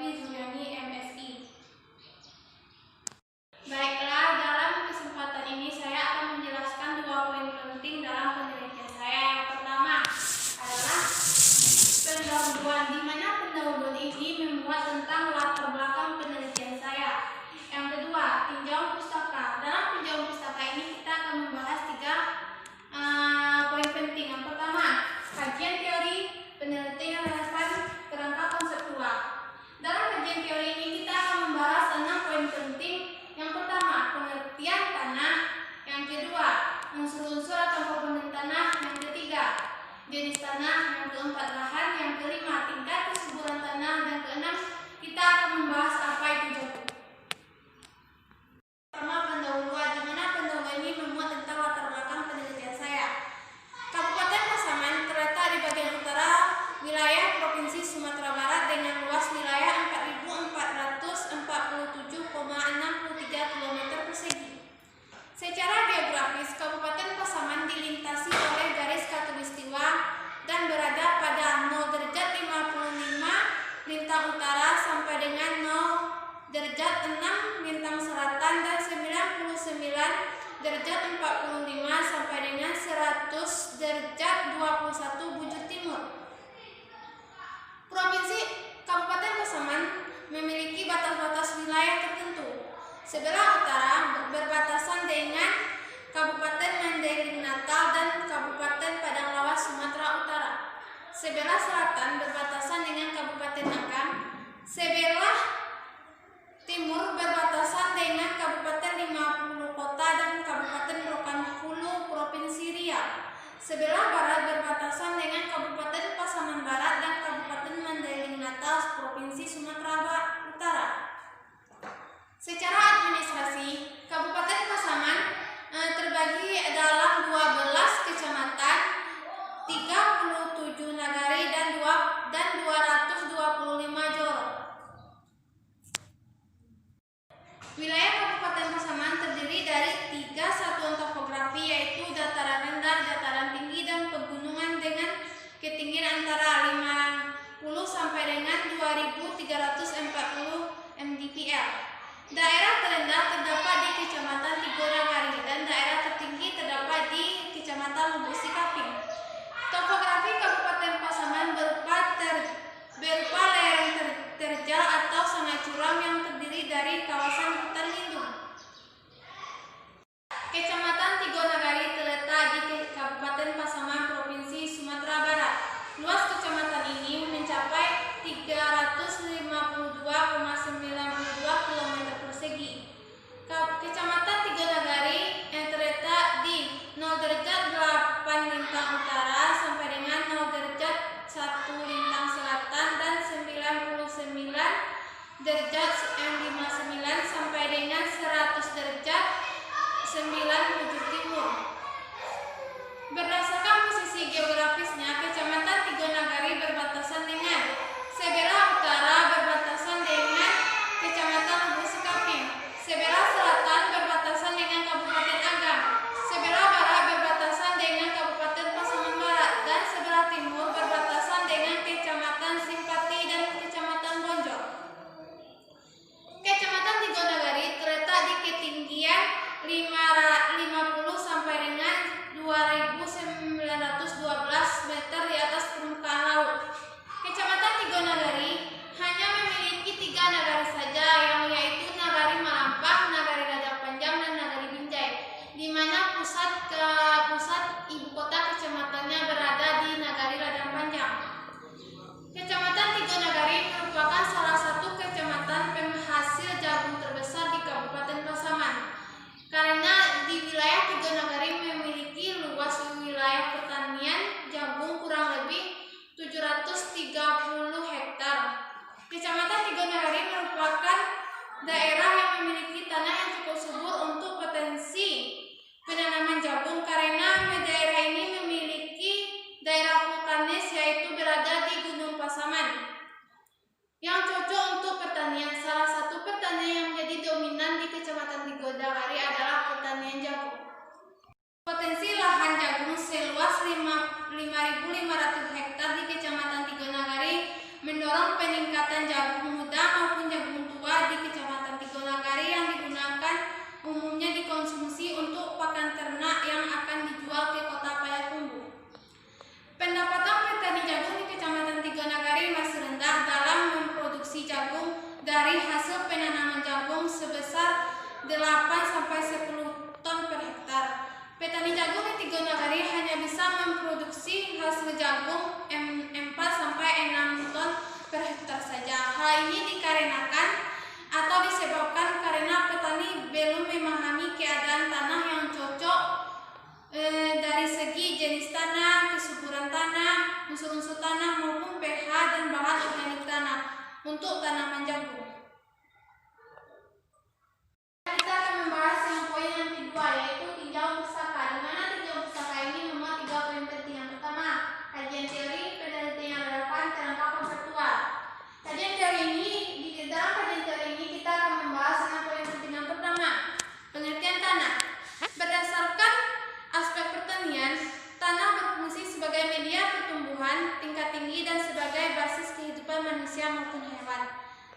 Geografi Zuliani MSI. Baiklah, dalam kesempatan ini saya akan menjelaskan 2 poin penting dalam penelitian saya. Yang pertama adalah pendahuluan, di mana pendahuluan ini memuat tentang latar belakang penelitian saya. Yang kedua, tinjauan pustaka. Dalam tinjauan pustaka ini kita akan membahas 3 poin penting. Yang pertama, kajian teori, penelitian relevan, kerangka konseptual. Dalam kajian teori ini kita akan membahas 6 poin penting. Yang pertama, pengertian tanah. Yang kedua, unsur-unsur atau komponen tanah. Yang ketiga, jenis tanah. Yang keempat, lahan. Yang kelima, tingkat kesuburan tanah. Dan keenam, kita akan membahas apa itu jatuh. Pertama, pendahuluan, di mana pendahuluan ini memuat tentang latar belakang penelitian saya. Kabupaten Pasaman terletak di bagian utara wilayah Provinsi Sumatera Barat dengan luas wilayah 4.447,63 km persegi. Secara geografis, Kabupaten Pasaman dilintasi oleh garis khatulistiwa dan berada pada 0 derajat 55 lintang utara sampai dengan 0 derajat 6 lintang selatan dan 99 derajat 45 sampai dengan 100 derajat 21 bujur timur. Provinsi Kabupaten Pasaman memiliki batas-batas wilayah tertentu. Sebelah utara berbatasan dengan Kabupaten Mandailing Natal dan Kabupaten Padang Lawas Sumatera Utara. Sebelah selatan berbatasan dengan Kabupaten Agam. Sebelah timur berbatasan dengan Kabupaten 50 Kota dan Kabupaten Rokan Hulu Provinsi Riau. Sebelah barat berbatasan dengan Kabupaten Pasaman Barat dan Kabupaten Mandailing Natal Provinsi Sumatera Utara. Secara administrasi, Kabupaten Pasaman terbagi dalam 12 kecamatan, 37 nagari dan 225 jorong. Wilayah Kabupaten Pasaman terdiri dari 3 satuan topografi, yaitu dataran rendah, dataran tinggi, dan pegunungan dengan ketinggian antara 50 sampai dengan 2.340 mdpl. Daerah terendah terdapat di Kecamatan Tigo Nagari dan daerah tertinggi terdapat di Kecamatan Lubuk Sikaping. Topografi Kabupaten Pasaman berupa lereng terjal atau sangat curam yang terdiri dari kawasan hutan lindung. Kecamatan Tigo Nagari terletak di Kabupaten Pasaman, Provinsi Sumatera Barat. Luas kecamatan ini mencapai 352,92 km persegi. Kecamatan Tigo Nagari yang terletak di 0 derajat 8 lintang utara sampai dengan 0 derajat 1 lintang selatan dan 99 derajat 59 sampai dengan 100 derajat 9 bujur timur. Berdasarkan posisi geografisnya, Kecamatan Tigo Nagari berbatasan dengan sebelah utara berbatasan dengan Kecamatan Lubuk Sikaping, sebelah selatan berbatasan dengan Kabupaten Agam, sebelah barat berbatasan dengan Kabupaten Pasaman Barat, dan sebelah timur berbatasan dengan Kecamatan Simpati dan Kecamatan Bonjol. Kecamatan Tigo Nagari terletak di ketinggian 50 sampai dengan 2.912 meter di atas permukaan laut. Kecamatan Tigo Nagari hanya memiliki 3 nagari saja, yaitu Nagari Malampah, Nagari Gajah Panjang, dan Nagari Binjai, di mana pusat ibu kota kecamatannya berada di Nagari Gajah Panjang. Kecamatan Tigo Nagari merupakan salah satu kecamatan penghasil jagung terbesar di Kabupaten Pasaman, karena di wilayah Tigo Nagari memiliki luas wilayah pertanian jagung kurang lebih 730 hektar. Kecamatan Tigo Nagari merupakan daerah yang memiliki tanah yang cukup subur untuk potensi penanaman jagung, karena daerah ini memiliki daerah vulkanis, yaitu berada di Gunung Pasaman, yang cocok untuk pertanian. Salah satu pertanian yang menjadi dominan di Kecamatan Tigo Nagari adalah pertanian jagung. Potensi lahan jagung seluas 5.500 hektar di Kecamatan Tigo Nagari mendorong peningkatan jagung muda dari hasil penanaman jagung sebesar 8-10 ton per hektar. Petani jagung di Tigo Nagari hanya bisa memproduksi hasil jagung 4-6 ton per hektar saja. Hal ini dikarenakan atau disebabkan karena petani belum memahami keadaan tanah yang cocok dari segi jenis tanah, kesuburan tanah, unsur-unsur tanah maupun pH dan bahan organik tanah untuk tanaman jagung. Kita akan membahas yang poin yang kedua, yaitu tinjau pustaka. Di mana tinjau pustaka ini memuat 3 poin penting. Yang pertama, kajian teori, penelitian yang relevan, kelengkapan faktual. Kajian teori ini, di dalam kajian teori ini kita akan membahas tentang poin penting. Yang pertama, pengertian tanah. Berdasarkan aspek pertanian, tanah berfungsi sebagai media pertumbuhan tingkat tinggi dan sebagai basis kehidupan manusia maupun hewan.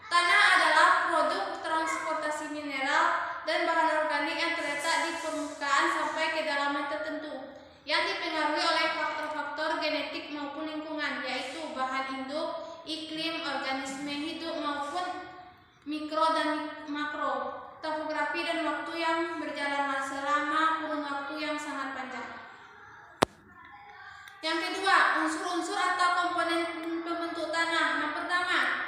Tanah adalah produk transportasi mineral dan bahan organik yang terletak di permukaan sampai kedalaman tertentu, yang dipengaruhi oleh faktor-faktor genetik maupun lingkungan, yaitu bahan induk, iklim, organisme hidup maupun mikro dan makro, topografi dan waktu yang berjalan selama kurun waktu yang sangat panjang. Yang kedua, unsur-unsur atau komponen pembentuk tanah. Yang pertama,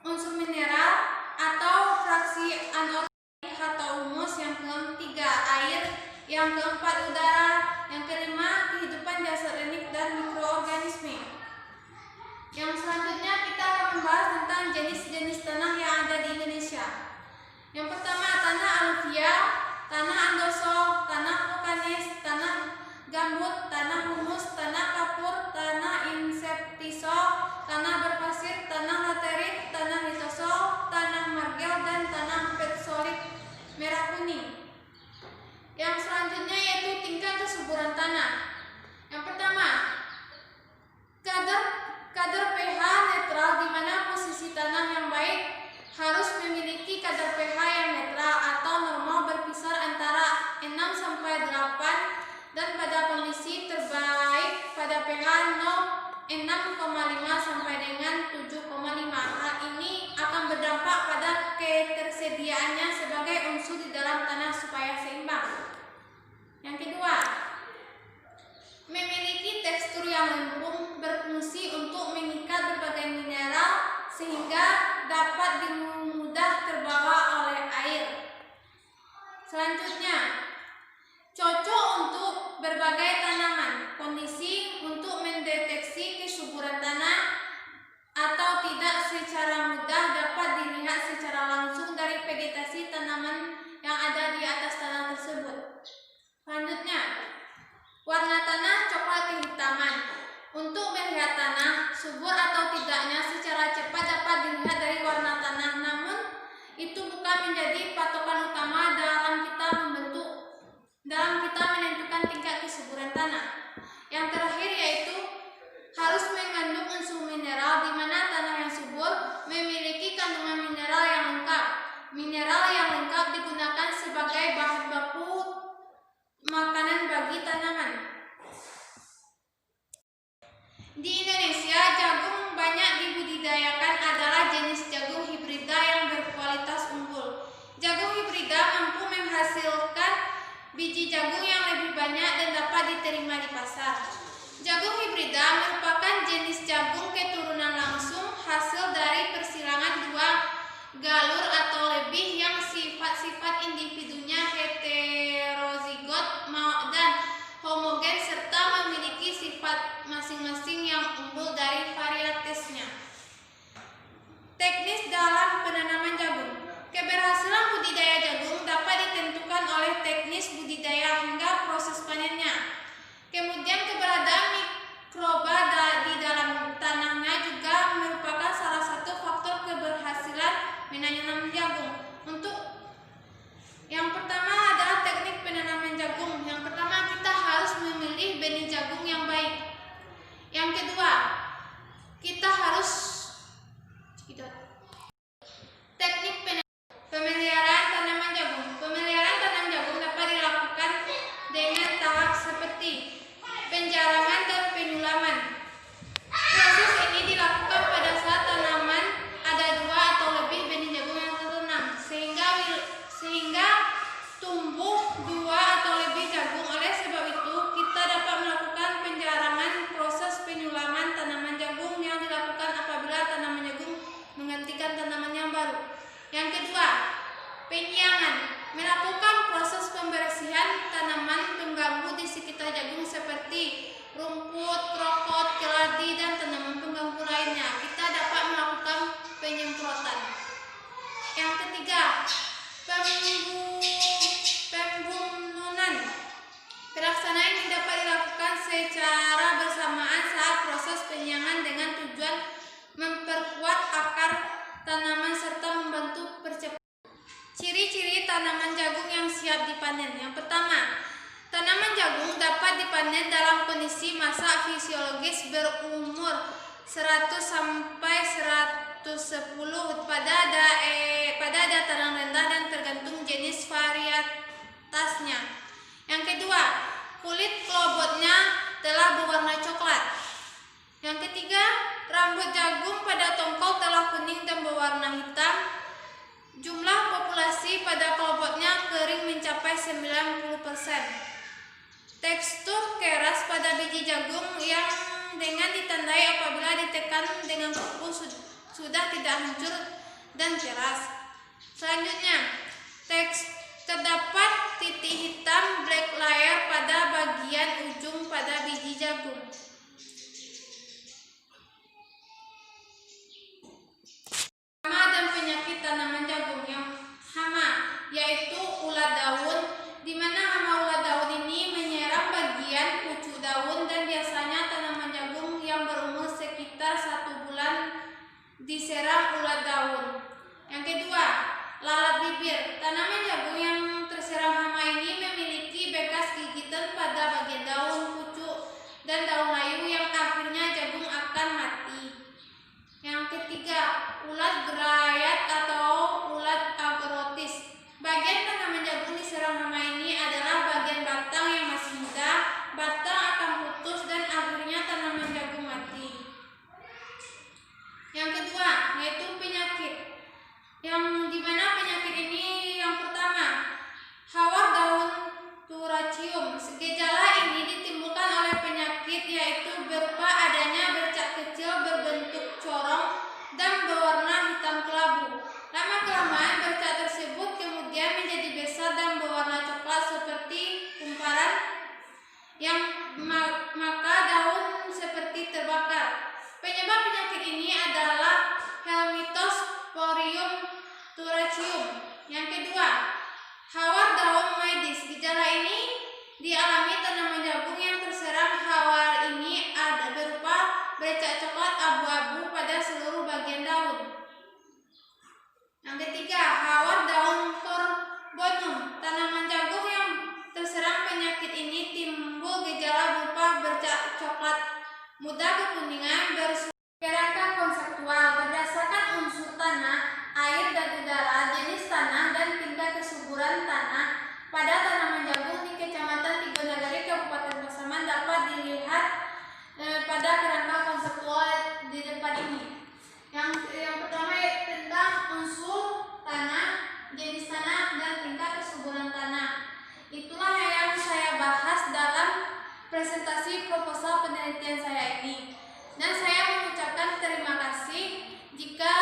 unsur mineral atau fraksi anorganik atau humus. Yang ketiga, air. Yang keempat, udara. Yang kelima, kehidupan jasmani dan mikroorganisme. Yang selanjutnya kita akan membahas tentang jenis-jenis tanah yang ada di Indonesia. Yang pertama, tanah aluvia, tanah andosol, tanah vulkanis, tanah gambut, tanah humus, tanah kapur, tanah inseptisol, tanah berpasir, tanah laterit, tanah litosol, tanah margel, dan tanah petsolit merah kuning. Yang selanjutnya yaitu tingkat kesuburan tanah. Yang pertama, kadar pH netral, di mana posisi tanah yang baik harus memiliki kadar pH yang netral atau normal berkisar antara 6-8 dan pada kondisi terbaik pada pH 6,5 sampai dengan 7,5. Hal ini akan berdampak pada ketersediaannya sebagai unsur di dalam tanah supaya seimbang. Yang kedua, memiliki tekstur yang lempung, berfungsi untuk mengikat berbagai mineral sehingga dapat mudah terbawa oleh air. Selanjutnya, cocok untuk berbagai tanaman. Kondisi untuk mendeteksi kesuburan tanah atau tidak secara mudah dapat dilihat secara langsung dari vegetasi tanaman yang ada di atas tanah tersebut. Selanjutnya, warna tanah coklat kehitaman. Untuk melihat tanah subur atau tidaknya secara cepat dapat dilihat dari warna tanah, namun itu bukan menjadi patokan utama dalam kita menentukan tingkat kesuburan tanah. Yang terakhir yaitu harus mengandung unsur mineral, di mana tanah yang subur memiliki kandungan mineral yang lengkap. Mineral yang lengkap digunakan sebagai bahan baku makanan bagi tanaman. Di Indonesia, jagung banyak dibudidayakan adalah jenis jagung hibrida yang berkualitas unggul. Jagung hibrida mampu menghasilkan biji jagung yang lebih banyak dan dapat diterima di pasar. Jagung hibrida merupakan jenis jagung keturunan langsung hasil dari persilangan dua galur atau lebih yang sifat-sifat individunya heterozigot dan homogen serta memiliki sifat masing-masing yang unggul dari varietesnya. Teknis dalam penanaman jagung. Keberhasilan budidaya jagung dapat ditentukan oleh teknis budidaya hingga proses panennya. Kemudian keberadaan mikroba di dalam tanahnya juga merupakan salah satu faktor keberhasilan baru. Yang kedua, penyiangan, melakukan proses pembersihan tanaman pengganggu di sekitar jagung seperti rumput, krokot, keladi, dan tanaman pengganggu lainnya. Kita dapat melakukan penyemprotan. Yang ketiga, pembunuhan. Pelaksanaan ini dapat dilakukan secara bersamaan saat proses penyiangan dengan tujuan memperkuat akar tanaman serta membantu percepatan. Ciri-ciri tanaman jagung yang siap dipanen. Yang pertama, tanaman jagung dapat dipanen dalam kondisi masa fisiologis berumur 100 sampai 110 pada dataran rendah dan tergantung jenis varietasnya. Yang kedua, kulit kelobotnya telah berwarna coklat. Yang ketiga, rambut jagung pada tongkol telah kuning dan berwarna hitam. Jumlah populasi pada kelobotnya kering mencapai 90%. Tekstur keras pada biji jagung yang dengan ditandai apabila ditekan dengan kuku sudah tidak hancur dan keras. Selanjutnya, terdapat titik hitam black layer pada bagian ujung pada biji jagung. Hama dan penyakit tanaman jagung. Yang hama yaitu ulat daun, di mana hama ulat daun ini menyerang bagian pucuk daun dan biasanya tanaman jagung yang berumur sekitar 1 bulan diserang ulat daun. Yang kedua, lalat bibir. Tanaman jagung yang terserang hama ini memiliki bekas gigitan pada bagian daun, pucuk, dan daun layu yang akhirnya jagung akan mati. Yang ketiga, ulat gerayat atau ulat agrotis. Bagian tanaman jagung diserang hama ini adalah bagian batang yang masih muda. Batang akan putus dan akhirnya tanaman jagung mati. Yang kedua, yaitu penyakit. Yang dimana penyakit ini yang pertama, hawar daun turacium. Gejala ini ditimbulkan oleh penyakit yaitu berupa adanya bercak kecil berbentuk corong dan berwarna hitam kelabu. Lama-kelamaan bercak tersebut kemudian menjadi besar dan berwarna coklat seperti kumparan, yang maka daun seperti terbakar. Penyebab penyakit ini adalah Helmintosporium turacium. Yang kedua, hawar daun Aedes. Gejala ini dialami tanaman jagung yang terserang hawar ini ada berupa bercak coklat abu-abu pada seluruh bagian daun. Yang ketiga, hawar daun Corbonum. Tanaman jagung yang terserang penyakit ini timbul gejala berupa bercak coklat muda kekuningan berkerangka konseptual berdasarkan unsur tanah, air, dan udara, jenis tanah, dan tingkat kesuburan tanah. Pada tanaman jagung di Kecamatan Tigonagari, Kabupaten Pasaman dapat dilihat pada kerangka konseptual di depan ini. Yang pertama tentang unsur tanah, jenis tanah, dan tingkat kesuburan tanah. Itulah yang saya bahas dalam presentasi proposal penelitian saya ini. Dan saya mengucapkan terima kasih jika